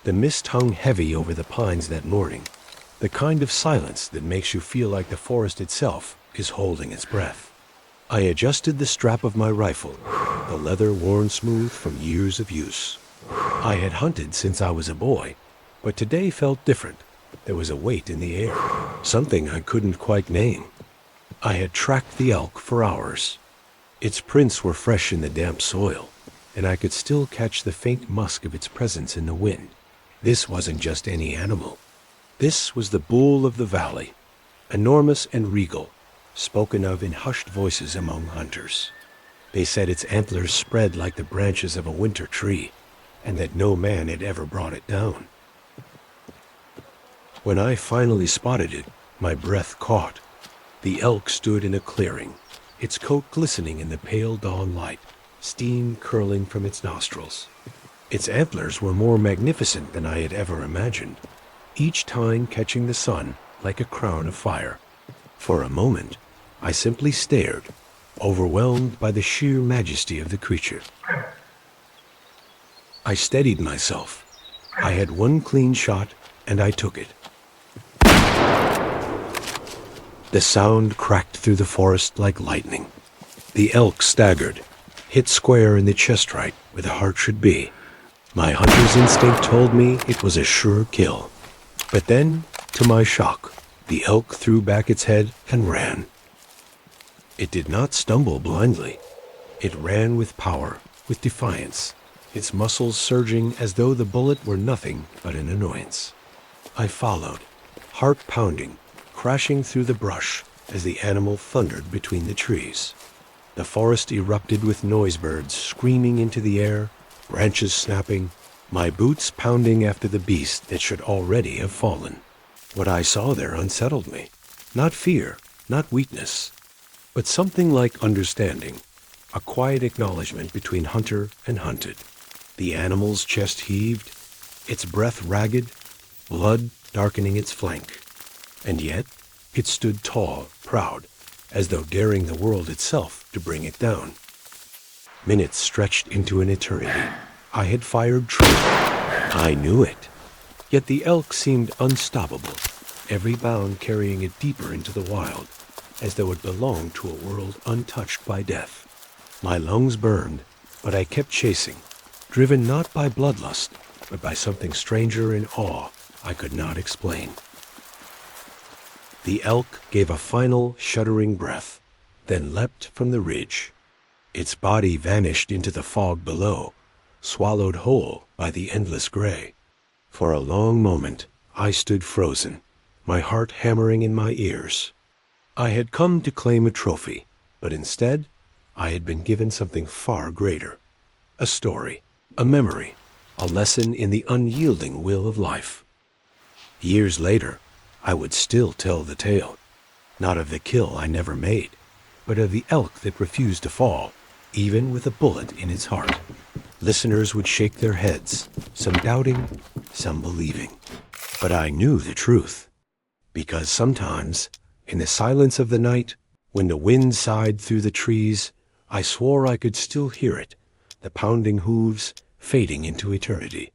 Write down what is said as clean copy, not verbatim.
The mist hung heavy over the pines that morning, the kind of silence that makes you feel like the forest itself is holding its breath. I adjusted the strap of my rifle, the leather worn smooth from years of use. I had hunted since I was a boy, but today felt different. There was a weight in the air, something I couldn't quite name. I had tracked the elk for hours. Its prints were fresh in the damp soil, and I could still catch the faint musk of its presence in the wind. This wasn't just any animal. This was the bull of the valley, enormous and regal, spoken of in hushed voices among hunters. They said its antlers spread like the branches of a winter tree, and that no man had ever brought it down. When I finally spotted it, my breath caught. The elk stood in a clearing, its coat glistening in the pale dawn light, steam curling from its nostrils. Its antlers were more magnificent than I had ever imagined, each tine catching the sun like a crown of fire. For a moment, I simply stared, overwhelmed by the sheer majesty of the creature. I steadied myself. I had one clean shot, and I took it. The sound cracked through the forest like lightning. The elk staggered, hit square in the chest right where the heart should be. My hunter's instinct told me it was a sure kill. But then, to my shock, the elk threw back its head and ran. It did not stumble blindly. It ran with power, with defiance, its muscles surging as though the bullet were nothing but an annoyance. I followed, heart pounding, crashing through the brush as the animal thundered between the trees. The forest erupted with noise birds screaming into the air, branches snapping, my boots pounding after the beast that should already have fallen. What I saw there unsettled me. Not fear, not weakness, but something like understanding, a quiet acknowledgement between hunter and hunted. The animal's chest heaved, its breath ragged, blood darkening its flank. And yet, it stood tall, proud, as though daring the world itself to bring it down. Minutes stretched into an eternity. I had fired true. I knew it. Yet the elk seemed unstoppable, every bound carrying it deeper into the wild, as though it belonged to a world untouched by death. My lungs burned, but I kept chasing, driven not by bloodlust, but by something stranger in awe I could not explain. The elk gave a final, shuddering breath, then leapt from the ridge. Its body vanished into the fog below, swallowed whole by the endless gray. For a long moment, I stood frozen, my heart hammering in my ears. I had come to claim a trophy, but instead, I had been given something far greater. A story, a memory, a lesson in the unyielding will of life. Years later, I would still tell the tale, not of the kill I never made, but of the elk that refused to fall, even with a bullet in its heart. Listeners would shake their heads, some doubting, some believing. But I knew the truth, because sometimes, in the silence of the night, when the wind sighed through the trees, I swore I could still hear it, the pounding hooves fading into eternity.